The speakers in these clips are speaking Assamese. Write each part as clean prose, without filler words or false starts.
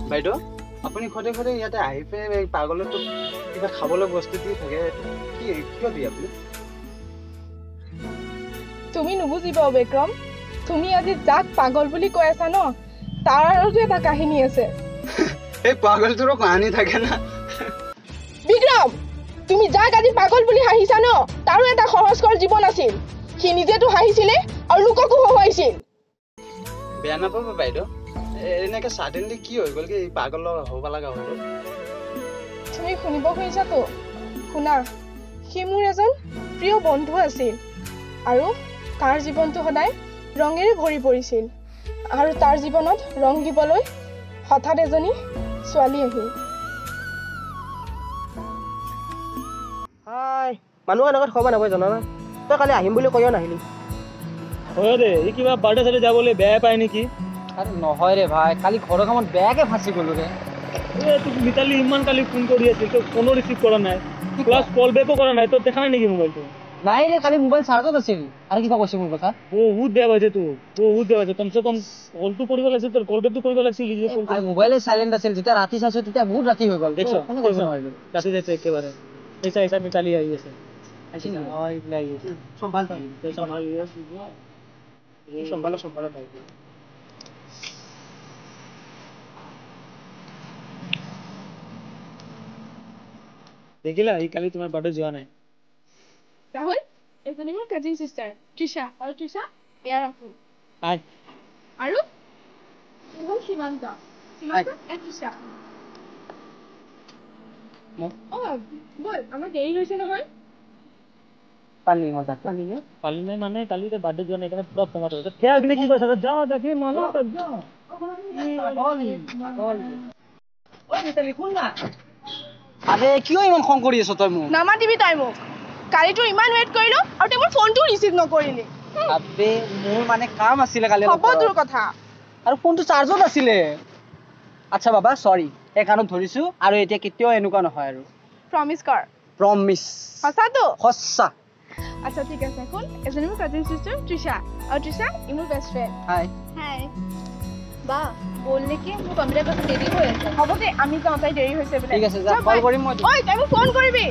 বাইদেউ আপুনি খতে খতে ইয়াতে আহি পেলাই পাগলটো কিবা খাবলৈ বস্তু দি থাকে কি কিয় দিয়ে আপুনি তুমি নুবুজিবা বিক্ৰম তুমি আজি যাক পাগল বুলি কৈ আছা ন তাৰ আৰু এটা কাহিনী আছে এই পাগলটোৰ কাহিনী থাকে না বিক্ৰম তুমি যাক আজি পাগল বুলি হাঁহিছা ন তাৰো এটা সহজকৰ জীৱন আছিল সি নিজেতো হাঁহিছিলে আৰু লোককো হহুৱাইছিল বেয়া নাপাব বাইদেউ এনেকে সাডেনলি কি হৈ গ'ল কি পাগল হ'ব লগা হ'ল তুমি শুনিব খুজিছাতো শুনা সি মোৰ এজন প্ৰিয় বন্ধু আছিল আৰু তাৰ জীৱনটো সদায় ৰঙেৰে ভৰি পৰিছিল আৰু তাৰ জীৱনত ৰং দিবলৈ হঠাৎ এজনী ছোৱালী আহিল হাই মানুহ এনেকৈ খবৰ নাপায় জানা না তই কালি আহিম বুলি কৈও নাহিলি হয় দে এই কিবা বাৰ্থডে চাইডে যাবলৈ বেয়া পায় নেকি আৰে নহয় ৰে ভাই কালি ঘৰৰ কামত বেয়াকে ফাঁচি গলো ৰে তোক মিতালী ইমান কালি ফোন কৰি আছিল তই ফোনো ৰিচিভ কৰা নাই প্লাছ কল বেকো কৰা নাই তই দেখা নাই নেকি মোবাইলটো নাই ৰে কালি মোবাইল চাৰ্জত আছিল আৰু কিবা কৈছে মোৰ কথা বহুত বেয়া পাইছে তোক বহুত বেয়া পাইছে কমচে কম কলটো কৰিব লাগিছিল তোৰ কল বেকটো কৰিব লাগিছিল যে কল আৰু মোবাইলে সাইলেন্ট আছিল যেতিয়া ৰাতি চাইছো তেতিয়া বহুত ৰাতি হৈ গ'ল দেখছ কোনো কৰিব নোৱাৰিলো ৰাতি যাইছে একেবাৰে এইচা মিতালী আহি আছে সম্ভাল তাই দেখিলা এই কালি তোমাৰ বাৰ্থডে যোৱা নাই ৰাহুল এজনী মোৰ কাজিন সিস্টাৰ তৃষা আৰু তৃষা ইয়াৰ ৰাহুল হাই আৰু ইহল সীমান্ত তৃষা বল আমাৰ দেৰি হৈছে নহয় পালি মজা পালি নাই মানে কালি বাৰ্থডে যোৱা নাই কাৰণে পুৰা খঙত আছে সেয়া আগলে কি কৈছা যাও দেখি মন যাও আরে কিয় ইমান খং কৰি আছ তই মোক নামাতিবি তই মোক কালি তোৰ ইমান ৱেইট কৰিলো আৰু তই মোৰ ফোনটো ৰিচিভ নকৰিলি আবে মোৰ মানে কাম আছিল কালি হ'ব তোৰ কথা আৰু ফোনটো চাৰ্জত আছিল আচ্ছা বাবা সৰি এই কানত ধৰিছো আৰু এতিয়া কেতিয়াও এনেকুৱা নহয় আৰু প্ৰমিস কৰ প্ৰমিস সঁচাটো সঁচা আচ্ছা ঠিক আছে শুন এজনী মোৰ কাজিন সিস্টাৰ তৃষা আৰু তৃষা ই মোৰ বেষ্ট ফ্ৰেণ্ড হাই হাই বা বললে কি মোৰ কম্পিউটাৰ ক্লাছ দেৰি হৈ আছে হ'ব দে আমি যাওঁ তাই দেৰি হৈছে বোলে ঠিক আছে যা কল কৰিম মই ঐ তই মোক ফোন কৰিবি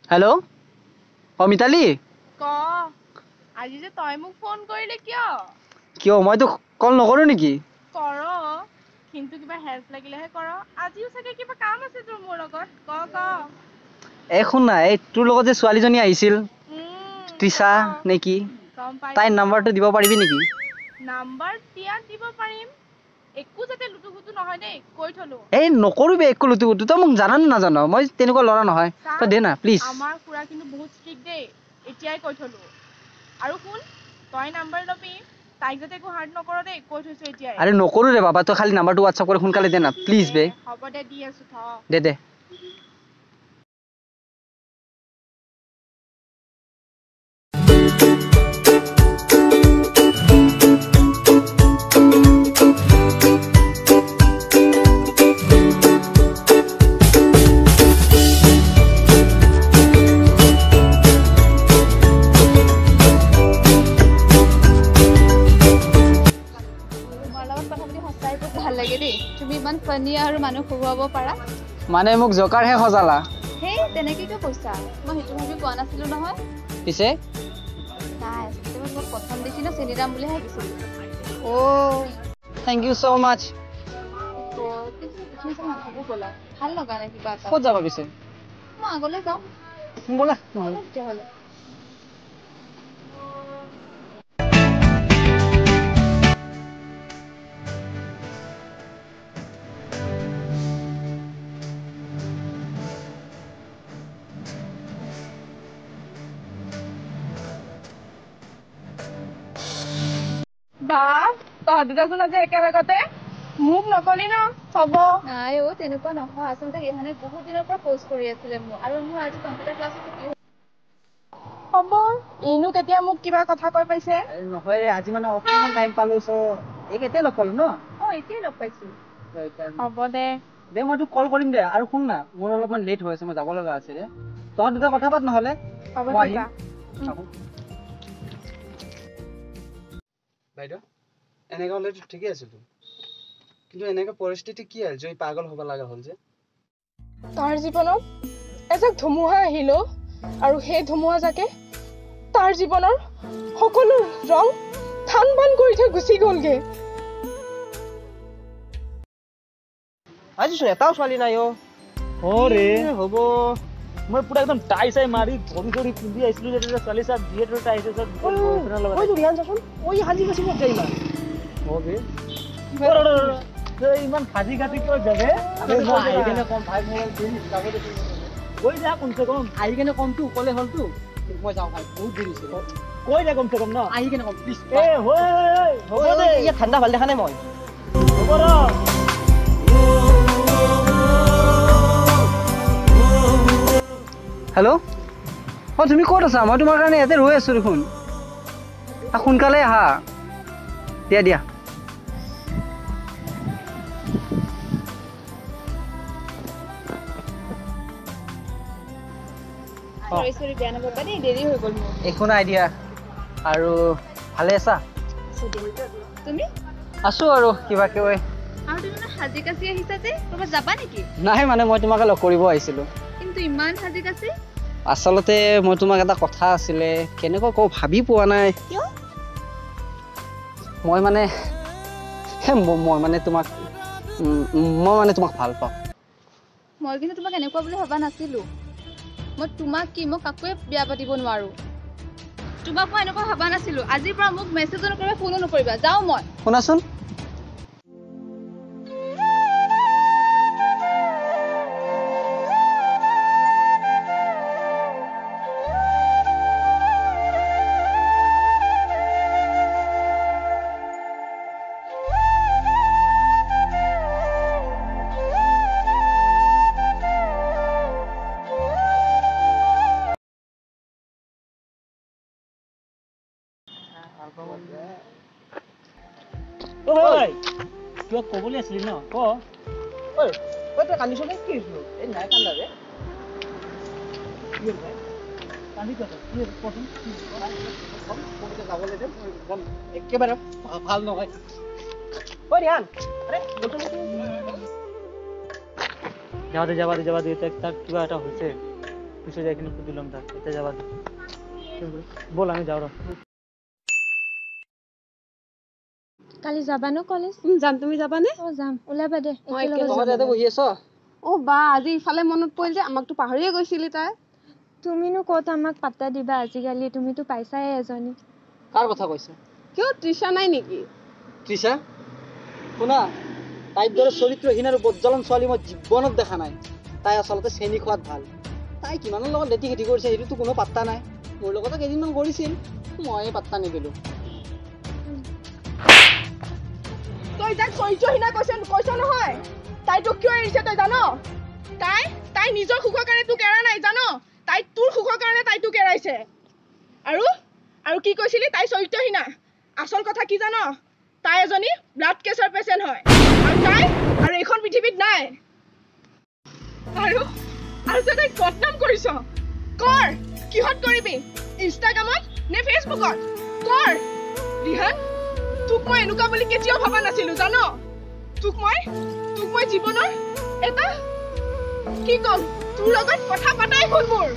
হেল্ল' মিতালী ক আজি যে তই মোক ফোন কৰিলে কিয় মইতো কল নকৰো নেকি কৰ কিন্তু কিবা হেল্প লাগিলেহে কৰ আজিও চাগে কিবা কাম আছে তোৰ মোৰ লগত ক শুন না এই তোৰ লগত যে ছোৱালীজনী আহিছিল তৃষা নেকি তাইৰ নাম্বাৰটো দিব পাৰিবি নেকি নাম্বাৰ দিব পাৰিম একো যাতে লুটুগুটু নহয় দেই কৈ থলো এই নকৰিবি একো লুটুগুটু তই মোক জানা নাজান মই তেনেকুৱা ল'ৰা নহয় তই দে না প্লিজ আমাৰ খুৰা কিন্তু বহুত ষ্ট্ৰিক্ট দেই এতিয়াই কৈ থলো আৰু শুন তই নাম্বাৰ লবি তাইক যাতে একো হাৰ্ট নকৰ দেই কৈ থৈছো এতিয়াই আৰে নকৰো ৰে বাবা তই খালি নাম্বাৰটো হোৱাটছআপ কৰি সোনকালে দে না প্লিজ বে হ'ব দে দি আছো থ দে তুমি ইমান ফানি আৰু মানুহ খুৱাব পাৰা মানে মোক জকাৰহে খজালা হেই তেনেকে কিয় কৈছা মই সেইটো ভাবি কোৱা নাছিলো নহয় পিছে নাই তুমি মোক প্ৰথম দেখি ন চেনিৰাম বুলি ভাবিছিলো ও থ্যাংক ইউ সো মাচ ভাল লগা নাই কিবা এটা ক'ত যাবা পিছে মই আগলৈ যাওঁ ব'লা নহ'লে তেতিয়াহ'লে বা তহঁত দুটাচোন আজি একেলগতে মোক নকলি ন হ'ব নাই তেনেকুৱা নহয় আচলতে ইহানে বহুত দিনৰ পৰা প'ষ্ট কৰি আছিলে মোক আৰু মোৰ আজি কম্পিউটাৰ ক্লাছ হ'ব ইনো কেতিয়া মোক কিবা কথা কৈ পাইছে নহয় ৰে আজি মানে অকমান টাইম পালো সো এতিয়াই লগ পালো ন এতিয়াই লগ পাইছো হ'ব দে মই তোক কল কৰিম দে আৰু শুন না মোৰ অলপমান লেট হৈ আছে মই যাব লগা আছে ৰে তহঁত দুটা কথা পাত নহ'লে হ'ব মই দে আহিম বাইদেউ এনেকা হ'লেতো ঠিকে আছিলো কিন্তু এনেকা পৰিস্থিতি কি হ'ল যে পাগল হ'ব লগা হ'ল যে তাৰ জীৱনত এজাক ধুমুহা আহিলো আৰু সেই ধুমুহাজাকে তাৰ জীৱনৰ সকলো ৰং থান বান কৰি থৈ গুচি গ'লগে আজি চোন এটাও ছোৱালী নাই ৰে হ'ব মই পুৰা একদম টাই চাই মাৰি ঘড়ি ঘড়ি পিন্ধি আহিছিলো যে ছোৱালী চাহ বিয়ে ধৰি আহিছে চব ৰিহান চাচোন হাজি গৈছে মোক যাই ইমান সাজি কাটি কিয় যাবে আহি কেনে কম ভাই মোৰ কৈ যা কমচে কম আহি কেনে কমটো ক'লে হ'লতো মই যাওঁ ভাই বহুত দেৰি হৈছে কৈ যা কমচে কম ন আহি কেনে কম প্লিজ হ'ব দে ইয়াত ঠাণ্ডা ভাল দেখা নাই মই হ'ব ৰ হেল্ল' তুমি ক'ত আছা মই তোমাৰ কাৰণে ইয়াতে ৰৈ আছোঁ দেখোন সোনকালে আহা দিয়া সৰি বেয়া নাপাবা দেই দেৰি হৈ গ'ল মোৰ একো নাই দিয়া আৰু ভালে আছা তুমি আছোঁ আৰু কিবা কিবি আৰু তুমি সাজি কাচি আহিছা যে ক'ৰবাত যাবা নেকি নাই মানে মই তোমাকে লগ কৰিব আহিছিলোঁ কিন্তু ইমান সাজি কাচি আচলতে মই তোমাক এটা কথা আছিলে কেনেকৈ কওঁ ভাবি পোৱা নাই কিয় মই মানে তোমাক ভাল পাওঁ মই কিন্তু তোমাক এনেকুৱা বুলি ভবা নাছিলো মই তোমাক কি মই কাকোৱে বিয়া পাতিব নোৱাৰো তোমাক মই এনেকুৱা ভবা নাছিলো আজিৰ পৰা মোক মেছেজো নকৰিবা ফোনো নকৰিবা যাওঁ মই শুনাচোন কিবা ক'বলৈ আছিলি ন ক তই কান্দিছ নে কি হৈছিল এই নাই কান্দা যে একেবাৰে ভাল নহয় যাবা দে তাক কিবা এটা হৈছে পিছত যাই কিনে সুধি ল'ম তাক এতিয়া যাবা দে ব'ল আমি যাওঁ ৰ কালি যাবা ন কলেজ যাম তুমি যাবানে যাম ওলাবা দে ইয়াতে বহি আছ বা আজি ইফালে মনত পৰিল যে আমাকতো পাহৰিয়ে গৈছিলি তাই তুমিনো ক'ত আমাক পাত্তা দিবা আজিকালি তুমিতো পাইছাই এজনী কাৰ কথা কৈছা কিয় তৃষা নাই নেকি তৃষা শুনা তাইৰ দৰে চৰিত্ৰহীন আৰু বজ্জলন ছোৱালী মই জীৱনত দেখা নাই তাই আচলতে চেনি খোৱাত ভাল তাই কিমানৰ লগত লেটি খেতি কৰিছে সেইটোতো কোনো পাত্তা নাই মোৰ লগতে কেইদিনমান কৰিছিল মই পাত্তা নিদিলোঁ তই তাক চৰিত্ৰহীনা কৈছ নহয় তাই তোক কিয় এৰিছে তই জান তাই নিজৰ সুখৰ কাৰণে তোক এৰা নাই জান তাই তোৰ সুখৰ কাৰণে তাই তোক এৰাইছে আৰু কি কৈছিলি তাই চৰিত্ৰহীনা আচল কথা কি জান তাই এজনী ব্লাড কেঞ্চাৰ পেচেণ্ট হয় আৰু তাই আৰু এইখন পৃথিৱীত নাই আৰু তই তাইক বদনাম কৰিছ কৰ কিহত কৰিবি ইনষ্টাগ্ৰামত নে ফেচবুকত কৰ ৰিহান তোক মই এনেকুৱা বুলি কেতিয়াও ভবা নাছিলো জান তোক মই জীৱনৰ এটা কি কম তোৰ লগত কথা পাতাই হ'ল মোৰ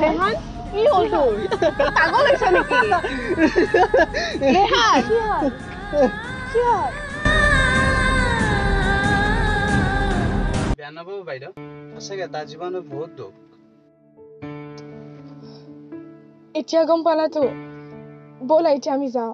ৰেহান কি হ'ল তোৰ পাগল হৈছ নেকি ৰেহান বেয়া নাপাব বাইদেউ সঁচাকে তাৰ জীৱনত বহুত দুখ এতিয়া গম পালাতো ব'লা এতিয়া আমি যাওঁ